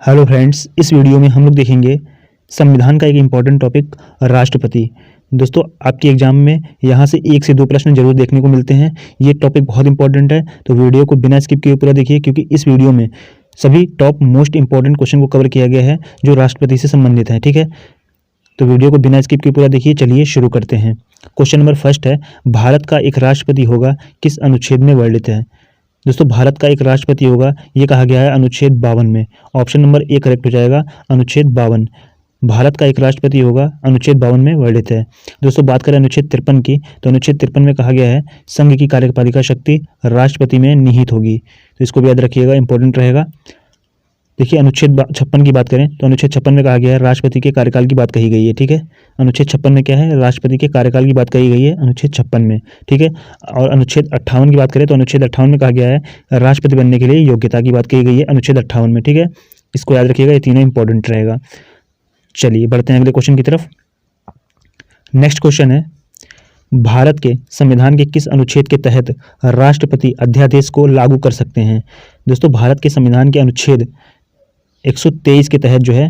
Hello friends, इस video में हम लोग देखेंगे संविधान का एक इम्पॉर्टेंट टॉपिक राष्ट्रपति। दोस्तों, आपके एग्जाम में यहाँ से 1 से 2 प्रश्न जरूर देखने को मिलते हैं। ये टॉपिक बहुत इंपॉर्टेंट है, तो वीडियो को बिना स्किप किए पूरा देखिए, क्योंकि इस वीडियो में सभी टॉप मोस्ट इंपॉर्टेंट क्वेश्चन को कवर किया गया है जो राष्ट्रपति से संबंधित है। ठीक है, तो वीडियो को बिना स्किप किए पूरा देखिए। चलिए शुरू करते हैं। क्वेश्चन नंबर फर्स्ट है, भारत का एक राष्ट्रपति होगा किस अनुच्छेद में वर्णित है। दोस्तों, भारत का एक राष्ट्रपति होगा, ये कहा गया है अनुच्छेद 52 में। ऑप्शन नंबर ए करेक्ट हो जाएगा, अनुच्छेद 52। भारत का एक राष्ट्रपति होगा अनुच्छेद 52 में वर्णित है। दोस्तों, बात करें अनुच्छेद 53 की, तो अनुच्छेद 53 में कहा गया है संघ की कार्यपालिका शक्ति राष्ट्रपति में निहित होगी। तो इसको भी याद रखिएगा, इंपॉर्टेंट रहेगा। देखिए, अनुच्छेद 56 की बात करें तो अनुच्छेद 56 में कहा गया है राष्ट्रपति के कार्यकाल की बात कही गई है। ठीक है, अनुच्छेद 56 में क्या है, राष्ट्रपति के कार्यकाल की बात कही गई है अनुच्छेद 56 में। ठीक है, और अनुच्छेद 58 की बात करें तो अनुच्छेद 58 में कहा गया है राष्ट्रपति बनने के लिए योग्यता की बात कही गई है अनुच्छेद 58 में। ठीक है, इसको याद रखिएगा, ये तीनों इंपॉर्टेंट रहेगा। चलिए बढ़ते हैं अगले क्वेश्चन की तरफ। नेक्स्ट क्वेश्चन है, भारत के संविधान के किस अनुच्छेद के तहत राष्ट्रपति अध्यादेश को लागू कर सकते हैं। दोस्तों, भारत के संविधान के अनुच्छेद 123 के तहत जो है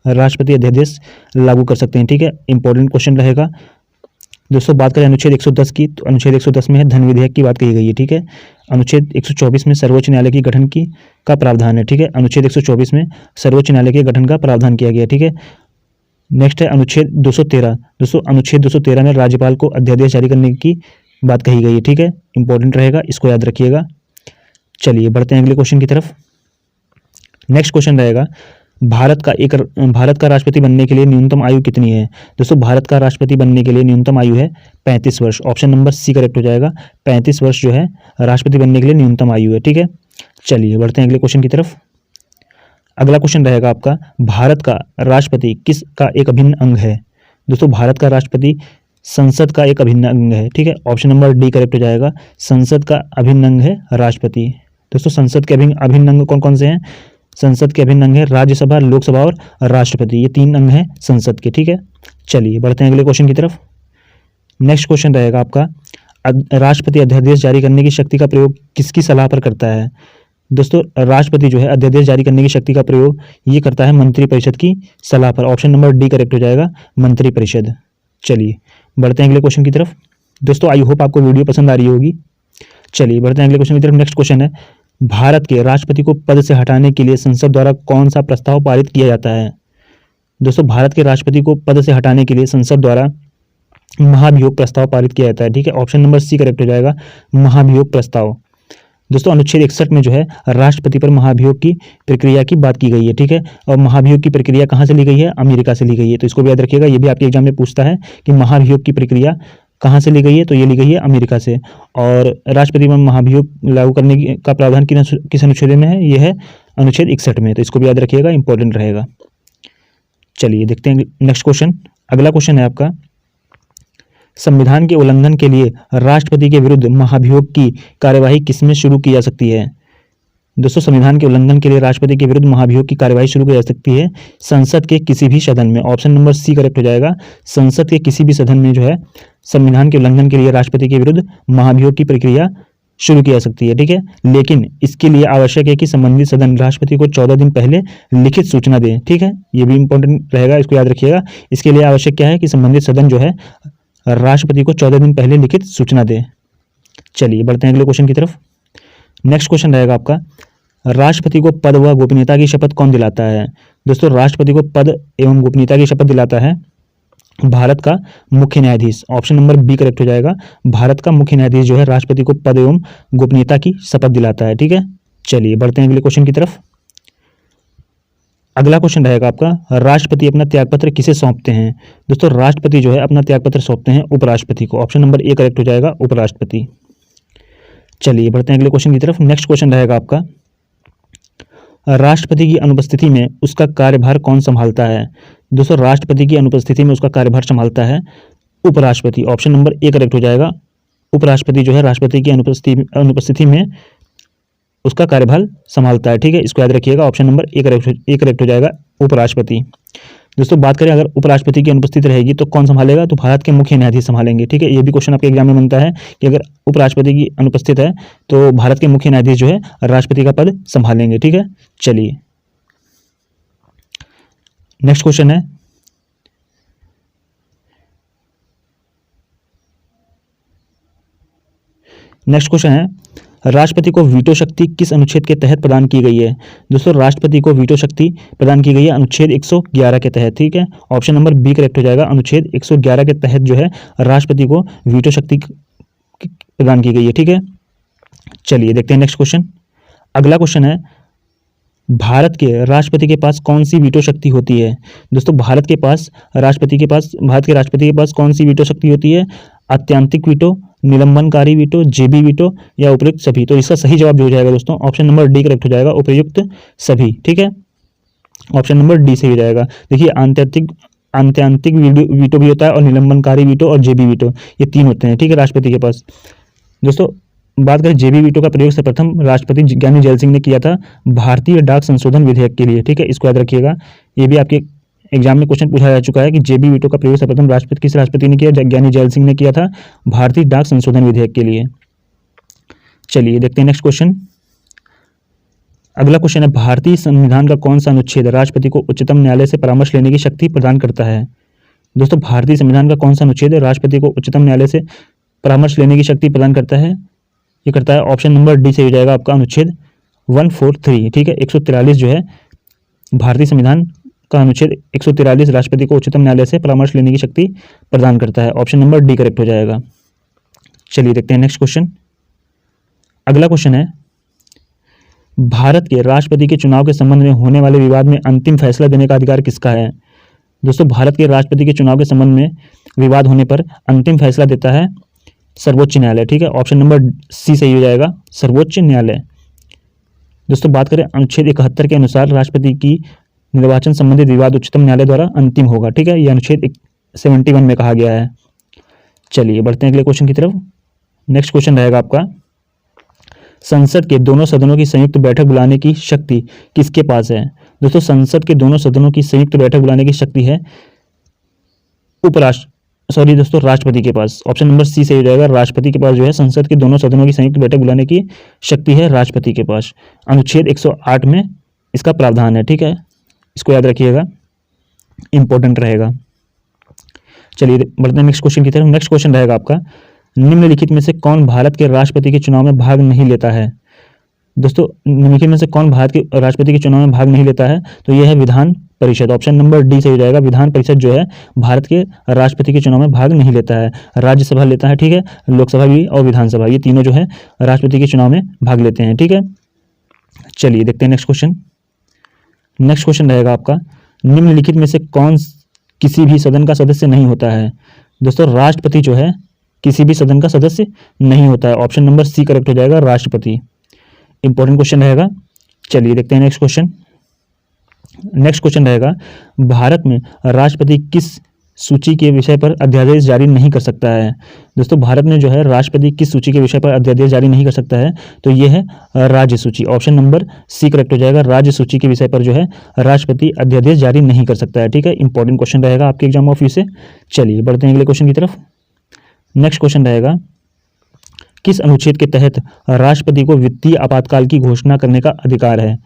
राष्ट्रपति अध्यादेश लागू कर सकते हैं। ठीक है, इंपॉर्टेंट क्वेश्चन रहेगा। दोस्तों, बात करें अनुच्छेद 110 की, तो अनुच्छेद 110 में है धन विधेयक की बात कही गई है। ठीक है, अनुच्छेद 124 में सर्वोच्च न्यायालय की गठन की का प्रावधान है। ठीक है, अनुच्छेद 124 में सर्वोच्च न्यायालय के गठन का प्रावधान किया गया है। ठीक है, नेक्स्ट है अनुच्छेद 213। दोस्तों, अनुच्छेद 213 में राज्यपाल को अध्यादेश जारी करने की बात कही गई है। ठीक है, इंपॉर्टेंट रहेगा, इसको याद रखिएगा। चलिए बढ़ते हैं अगले क्वेश्चन की तरफ। नेक्स्ट क्वेश्चन रहेगा, भारत का राष्ट्रपति बनने के लिए न्यूनतम आयु कितनी है। दोस्तों, भारत का राष्ट्रपति बनने के लिए न्यूनतम आयु है 35 वर्ष। ऑप्शन नंबर सी करेक्ट हो जाएगा, 35 वर्ष जो है राष्ट्रपति बनने के लिए न्यूनतम आयु है। ठीक है, चलिए बढ़ते हैं अगले क्वेश्चन की तरफ। अगला क्वेश्चन रहेगा आपका, भारत का राष्ट्रपति किस का एक अभिन्न अंग है। दोस्तों, भारत का राष्ट्रपति संसद का एक अभिन्न अंग है। ठीक है, ऑप्शन नंबर डी करेक्ट हो जाएगा, संसद का अभिन्न अंग है राष्ट्रपति। दोस्तों, संसद के अभिन्न अंग कौन कौन से हैं। संसद के अभिन्न अंग है राज्यसभा, लोकसभा और राष्ट्रपति, ये 3 अंग हैं संसद के। ठीक है, चलिए बढ़ते हैं अगले क्वेश्चन की तरफ। नेक्स्ट क्वेश्चन रहेगा आपका, राष्ट्रपति अध्यादेश जारी करने की शक्ति का प्रयोग किसकी सलाह पर करता है। दोस्तों, राष्ट्रपति जो है अध्यादेश जारी करने की शक्ति का प्रयोग ये करता है मंत्रिपरिषद की सलाह पर। ऑप्शन नंबर डी करेक्ट हो जाएगा, मंत्रिपरिषद। चलिए बढ़ते हैं अगले क्वेश्चन की तरफ। दोस्तों, आई होप आपको वीडियो पसंद आ रही होगी। चलिए बढ़ते हैं अगले क्वेश्चन की तरफ। नेक्स्ट क्वेश्चन है, भारत के राष्ट्रपति को पद से हटाने के लिए संसद द्वारा कौन सा प्रस्ताव पारित किया जाता है। दोस्तों, भारत के राष्ट्रपति को पद से हटाने के लिए संसद द्वारा महाभियोग प्रस्ताव पारित किया जाता है। ठीक है, ऑप्शन नंबर सी करेक्ट हो जाएगा, महाभियोग प्रस्ताव। दोस्तों, अनुच्छेद 61 में जो है राष्ट्रपति पर महाभियोग की प्रक्रिया की बात की गई है। ठीक है, और महाभियोग की प्रक्रिया कहाँ से ली गई है, अमेरिका से ली गई है। तो इसको भी याद रखिएगा, ये भी आपके एग्जाम में पूछता है कि महाभियोग की प्रक्रिया कहाँ से ली गई है, तो ये ली गई है अमेरिका से। और राष्ट्रपति पर महाभियोग लागू करने का प्रावधान किस अनुच्छेद में है, ये है अनुच्छेद 61 में। तो इसको भी याद रखिएगा, इंपॉर्टेंट रहेगा। चलिए देखते हैं नेक्स्ट क्वेश्चन। अगला क्वेश्चन है आपका, संविधान के उल्लंघन के लिए राष्ट्रपति के विरुद्ध महाभियोग की कार्यवाही किसमें शुरू की जा सकती है। दोस्तों, संविधान के उल्लंघन के लिए राष्ट्रपति के विरुद्ध महाभियोग की कार्यवाही शुरू की जा सकती है संसद के किसी भी सदन में। ऑप्शन नंबर सी करेक्ट हो जाएगा, संसद के किसी भी सदन में जो है संविधान के उल्लंघन के लिए राष्ट्रपति के विरुद्ध महाभियोग की प्रक्रिया शुरू की जा सकती है। ठीक है, लेकिन इसके लिए आवश्यक है कि संबंधित सदन राष्ट्रपति को 14 दिन पहले लिखित सूचना दे। ठीक है, ये भी इंपॉर्टेंट रहेगा, इसको याद रखिएगा। इसके लिए आवश्यक क्या है कि संबंधित सदन जो है राष्ट्रपति को 14 दिन पहले लिखित सूचना दे। चलिए बढ़ते हैं अगले क्वेश्चन की तरफ। नेक्स्ट क्वेश्चन रहेगा आपका, राष्ट्रपति को पद व गोपनीयता की शपथ कौन दिलाता है। दोस्तों, राष्ट्रपति को पद एवं गोपनीयता की शपथ दिलाता है भारत का मुख्य न्यायाधीश। ऑप्शन नंबर बी करेक्ट हो जाएगा, भारत का मुख्य न्यायाधीश जो है राष्ट्रपति को पद एवं गोपनीयता की शपथ दिलाता है। ठीक है, चलिए बढ़ते हैं अगले क्वेश्चन की तरफ। अगला क्वेश्चन रहेगा आपका, राष्ट्रपति अपना त्यागपत्र किसे सौंपते हैं। दोस्तों, राष्ट्रपति जो है अपना त्यागपत्र सौंपते हैं उपराष्ट्रपति को। ऑप्शन नंबर ए करेक्ट हो जाएगा, उपराष्ट्रपति। चलिए बढ़ते हैं अगले क्वेश्चन की तरफ। नेक्स्ट क्वेश्चन रहेगा आपका, राष्ट्रपति की अनुपस्थिति में उसका कार्यभार कौन संभालता है। दोस्तों, राष्ट्रपति की अनुपस्थिति में उसका कार्यभार संभालता है उपराष्ट्रपति। ऑप्शन नंबर ए करेक्ट हो जाएगा, उपराष्ट्रपति जो है राष्ट्रपति की अनुपस्थिति में उसका कार्यभार संभालता है। ठीक है, इसको याद रखिएगा, ऑप्शन नंबर ए करेक्ट हो जाएगा, उपराष्ट्रपति। दोस्तों, बात करें अगर उपराष्ट्रपति की अनुपस्थित रहेगी तो कौन संभालेगा, तो भारत के मुख्य न्यायाधीश संभालेंगे। ठीक है, ये भी क्वेश्चन आपके एग्जाम में बनता है कि अगर उपराष्ट्रपति की अनुपस्थित है तो भारत के मुख्य न्यायाधीश जो है राष्ट्रपति का पद संभालेंगे। ठीक है, चलिए नेक्स्ट क्वेश्चन है, राष्ट्रपति को वीटो शक्ति किस अनुच्छेद के तहत प्रदान की गई है? दोस्तों राष्ट्रपति को वीटो शक्ति प्रदान की गई है अनुच्छेद 111 के तहत, ठीक है। ऑप्शन नंबर बी करेक्ट हो जाएगा, अनुच्छेद 111 के तहत जो है राष्ट्रपति को वीटो शक्ति प्रदान की गई है, ठीक है। चलिए देखते हैं नेक्स्ट क्वेश्चन। अगला क्वेश्चन है, भारत के राष्ट्रपति के पास कौन सी वीटो शक्ति होती है? दोस्तों भारत के राष्ट्रपति के पास कौन सी वीटो शक्ति होती है? आत्यांतिक वीटो, निलंबनकारी वीटो, जेबी वीटो या उपयुक्त सभी? तो इसका सही जवाब जो हो जाएगा दोस्तों ऑप्शन नंबर डी करेक्ट हो जाएगा, उपयुक्त सभी, ठीक है। ऑप्शन नंबर डी सही हो जाएगा। देखिए आत्यांतिक वीटो भी होता है और निलंबनकारी वीटो और जेबी वीटो, ये तीन होते हैं, ठीक है, राष्ट्रपति के पास। दोस्तों बात करें जेबी वीटो का प्रयोग सर्वप्रथम राष्ट्रपति ज्ञानी जैल सिंह ने किया था भारतीय डाक संशोधन विधेयक के लिए, ठीक है, इसको याद रखिएगा। ये भी आपके एग्जाम में क्वेश्चन पूछा जा चुका है कि जेबी वीटो का प्रयोग सर्वप्रथम किस राष्ट्रपति ने किया? ज्ञानी जैल सिंह ने किया था भारतीय डाक संशोधन विधेयक के लिए। चलिए देखते हैं नेक्स्ट क्वेश्चन। अगला क्वेश्चन है, भारतीय संविधान का कौन सा अनुच्छेद राष्ट्रपति को उच्चतम न्यायालय से परामर्श लेने की शक्ति प्रदान करता है? दोस्तों भारतीय संविधान का कौन सा अनुच्छेद राष्ट्रपति को उच्चतम न्यायालय से परामर्श लेने की शक्ति प्रदान करता है? ये करता है ऑप्शन नंबर डी से हो जाएगा आपका अनुच्छेद 143, ठीक है। 143 जो है भारतीय संविधान का अनुच्छेद 143 राष्ट्रपति को उच्चतम न्यायालय से परामर्श लेने की शक्ति प्रदान करता है। ऑप्शन नंबर डी करेक्ट हो जाएगा। चलिए देखते हैं नेक्स्ट क्वेश्चन। अगला क्वेश्चन है, भारत के राष्ट्रपति के चुनाव के संबंध में होने वाले विवाद में अंतिम फैसला देने का अधिकार किसका है? दोस्तों भारत के राष्ट्रपति के चुनाव के संबंध में विवाद होने पर अंतिम फैसला देता है सर्वोच्च न्यायालय, ठीक है। ऑप्शन नंबर सी सही हो जाएगा, सर्वोच्च न्यायालय। दोस्तों बात करें अनुच्छेद 71 के अनुसार राष्ट्रपति की निर्वाचन संबंधित विवाद उच्चतम न्यायालय द्वारा अंतिम होगा, ठीक है, यह अनुच्छेद 71 में कहा गया है। चलिए बढ़ते हैं अगले क्वेश्चन की तरफ। नेक्स्ट क्वेश्चन रहेगा आपका, संसद के दोनों सदनों की संयुक्त बैठक बुलाने की शक्ति किसके पास है? दोस्तों संसद के दोनों सदनों की संयुक्त बैठक बुलाने की शक्ति है राष्ट्रपति के पास। ऑप्शन नंबर सी सही हो जाएगा, राष्ट्रपति के पास जो है संसद के दोनों सदनों की संयुक्त बैठक बुलाने की शक्ति है राष्ट्रपति के पास। अनुच्छेद 108 में इसका प्रावधान है, ठीक है, इसको याद रखिएगा, इंपॉर्टेंट रहेगा। चलिए बढ़ते हैं नेक्स्ट क्वेश्चन की तरफ। नेक्स्ट क्वेश्चन रहेगा आपका, निम्नलिखित में से कौन भारत के राष्ट्रपति के चुनाव में भाग नहीं लेता है? दोस्तों निम्नलिखित में से कौन भारत के राष्ट्रपति के चुनाव में भाग नहीं लेता है? तो यह है Vidhan Parishad. Option number D सही हो जाएगा, विधान परिषद जो है भारत के राष्ट्रपति के चुनाव में भाग नहीं लेता है। राज्यसभा लेता है, ठीक है, लोकसभा भी और विधानसभा, ये तीनों जो है राष्ट्रपति के चुनाव में भाग लेते हैं, ठीक है। चलिए देखते हैं नेक्स्ट क्वेश्चन। नेक्स्ट क्वेश्चन रहेगा आपका, निम्नलिखित में से कौन किसी भी सदन का सदस्य नहीं होता है? दोस्तों राष्ट्रपति जो है किसी भी सदन का सदस्य नहीं होता है। ऑप्शन नंबर सी करेक्ट हो जाएगा, राष्ट्रपति। इंपॉर्टेंट क्वेश्चन रहेगा। चलिए देखते हैं नेक्स्ट क्वेश्चन। नेक्स्ट क्वेश्चन रहेगा, भारत में राष्ट्रपति किस सूची के विषय पर अध्यादेश जारी नहीं कर सकता है? दोस्तों भारत में जो है राष्ट्रपति किस सूची के विषय पर अध्यादेश जारी नहीं कर सकता है? तो ये है राज्य सूची। ऑप्शन नंबर सी करेक्ट हो जाएगा, राज्य सूची के विषय पर जो है राष्ट्रपति अध्यादेश जारी नहीं कर सकता है, ठीक है। इंपॉर्टेंट क्वेश्चन रहेगा आपके एग्जाम ऑफिस से। चलिए बढ़ते हैं अगले क्वेश्चन की तरफ। नेक्स्ट क्वेश्चन रहेगा, किस अनुच्छेद के तहत राष्ट्रपति को वित्तीय आपातकाल की घोषणा करने का अधिकार है?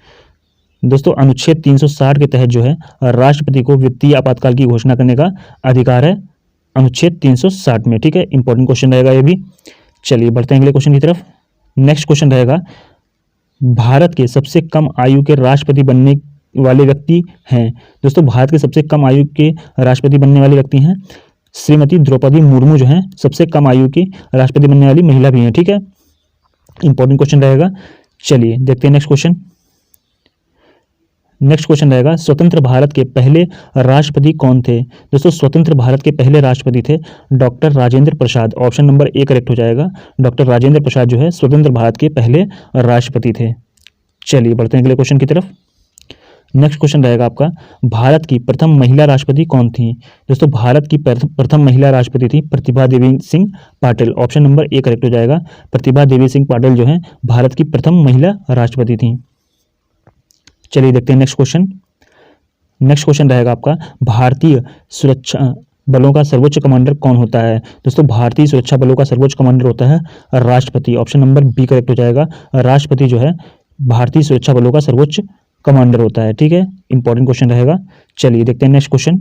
दोस्तों अनुच्छेद 360 के तहत जो है राष्ट्रपति को वित्तीय आपातकाल की घोषणा करने का अधिकार है अनुच्छेद 360 में, ठीक है। इंपॉर्टेंट क्वेश्चन रहेगा ये भी। चलिए बढ़ते हैं अगले क्वेश्चन की तरफ। नेक्स्ट क्वेश्चन रहेगा, भारत के सबसे कम आयु के राष्ट्रपति बनने वाले व्यक्ति हैं? दोस्तों भारत के सबसे कम आयु के राष्ट्रपति बनने वाले व्यक्ति हैं श्रीमती द्रौपदी मुर्मू, जो है सबसे कम आयु की राष्ट्रपति बनने वाली महिला भी हैं, ठीक है। इंपॉर्टेंट क्वेश्चन रहेगा। चलिए देखते हैं नेक्स्ट क्वेश्चन। नेक्स्ट क्वेश्चन रहेगा, स्वतंत्र भारत के पहले राष्ट्रपति कौन थे? दोस्तों स्वतंत्र भारत के पहले राष्ट्रपति थे doctor Rajendra Prasad. Option number A correct हो जाएगा, डॉक्टर राजेंद्र प्रसाद जो है स्वतंत्र भारत के पहले राष्ट्रपति थे। चलिए बढ़ते हैं अगले क्वेश्चन की तरफ। नेक्स्ट क्वेश्चन रहेगा आपका, भारत की प्रथम महिला राष्ट्रपति कौन थी? दोस्तों भारत की प्रथम महिला राष्ट्रपति थी Pratibha Devi Singh Patil. Option number A correct हो जाएगा, प्रतिभा देवी सिंह पाटिल जो है भारत की प्रथम महिला राष्ट्रपति थी। चलिए देखते हैं नेक्स्ट क्वेश्चन। नेक्स्ट क्वेश्चन रहेगा आपका, भारतीय सुरक्षा बलों का सर्वोच्च कमांडर कौन होता है? दोस्तों भारतीय सुरक्षा बलों का सर्वोच्च कमांडर होता है राष्ट्रपति। ऑप्शन नंबर बी करेक्ट हो जाएगा, राष्ट्रपति जो है भारतीय सुरक्षा बलों का सर्वोच्च कमांडर होता है, ठीक है। इंपॉर्टेंट क्वेश्चन रहेगा। चलिए देखते हैं नेक्स्ट क्वेश्चन।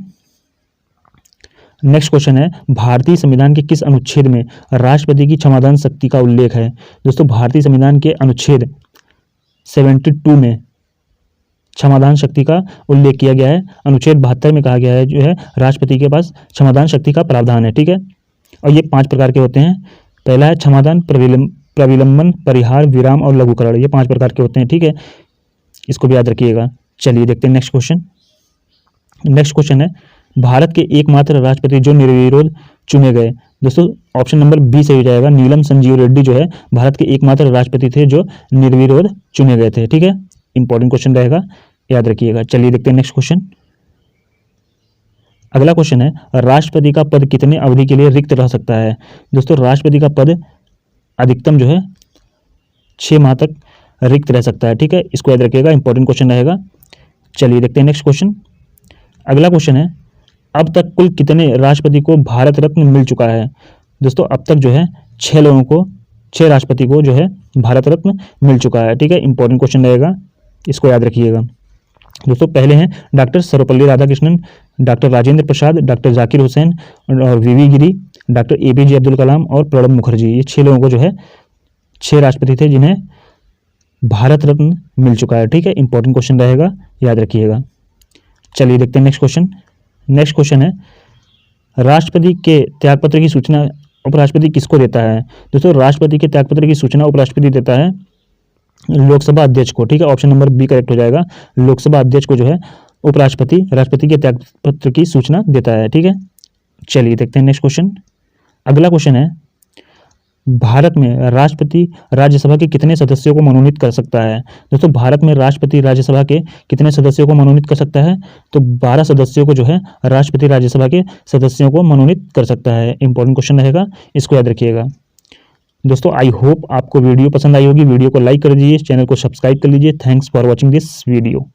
नेक्स्ट क्वेश्चन है, भारतीय संविधान के किस अनुच्छेद में राष्ट्रपति की क्षमादान शक्ति का उल्लेख है? दोस्तों भारतीय संविधान के अनुच्छेद 72 में क्षमादान शक्ति का उल्लेख किया गया है। अनुच्छेद 72 में कहा गया है जो है राष्ट्रपति के पास क्षमादान शक्ति का प्रावधान है, ठीक है। और ये 5 प्रकार के होते हैं। पहला है क्षमादान, प्रविलंबन, परिहार, विराम और लघुकरण। ये 5 प्रकार के होते हैं, ठीक है, इसको भी याद रखिएगा। चलिए देखते हैं नेक्स्ट क्वेश्चन। नेक्स्ट क्वेश्चन है, भारत के एकमात्र राष्ट्रपति जो निर्विरोध चुने गए। दोस्तों ऑप्शन नंबर बी सही हो जाएगा। नीलम संजीव रेड्डी जो है भारत के एकमात्र राष्ट्रपति थे जो निर्विरोध चुने गए थे, ठीक है। इंपॉर्टेंट क्वेश्चन रहेगा, याद रखिएगा। चलिए देखते हैं नेक्स्ट क्वेश्चन। अगला क्वेश्चन है, राष्ट्रपति का पद कितने अवधि के लिए रिक्त रह सकता है? दोस्तों राष्ट्रपति का पद अधिकतम जो है 6 माह तक रिक्त रह सकता है, ठीक है, इसको याद रखिएगा। इंपॉर्टेंट क्वेश्चन रहेगा। चलिए देखते हैं नेक्स्ट क्वेश्चन। अगला क्वेश्चन है, अब तक कुल कितने राष्ट्रपति को भारत रत्न मिल चुका है? दोस्तों अब तक जो है 6 राष्ट्रपति को जो है भारत रत्न मिल चुका है, ठीक है। इंपॉर्टेंट क्वेश्चन रहेगा, इसको याद रखिएगा। दोस्तों पहले हैं doctor Sarvepalli Radhakrishnan, doctor Rajendra Prasad, doctor Zakir Hussain और वीवी गिरी, डॉक्टर एपीजे अब्दुल कलाम और प्रणब मुखर्जी। ये 6 लोगों को जो है 6 राष्ट्रपति थे जिन्हें भारत रत्न मिल चुका है, ठीक है। इंपॉर्टेंट क्वेश्चन रहेगा, याद रखिएगा। चलिए देखते हैं नेक्स्ट क्वेश्चन। नेक्स्ट क्वेश्चन है, राष्ट्रपति के त्यागपत्र की सूचना उपराष्ट्रपति किसको देता है? दोस्तों राष्ट्रपति के त्यागपत्र की सूचना उपराष्ट्रपति देता है लोकसभा अध्यक्ष को, ठीक है। ऑप्शन नंबर बी करेक्ट हो जाएगा। लोकसभा अध्यक्ष को जो है उपराष्ट्रपति राष्ट्रपति के त्यागपत्र की सूचना देता है, ठीक है। चलिए देखते हैं नेक्स्ट क्वेश्चन। अगला क्वेश्चन है, भारत में राष्ट्रपति राज्यसभा के कितने सदस्यों को मनोनीत कर सकता है? दोस्तों भारत में राष्ट्रपति राज्यसभा के कितने सदस्यों को मनोनीत कर सकता है? तो 12 सदस्यों को जो है राष्ट्रपति राज्यसभा के सदस्यों को मनोनीत कर सकता है। इंपॉर्टेंट क्वेश्चन रहेगा, इसको याद रखिएगा। दोस्तों आई होप आपको वीडियो पसंद आई होगी। वीडियो को लाइक कर दीजिए, चैनल को सब्सक्राइब कर लीजिए। Thanks for watching this video.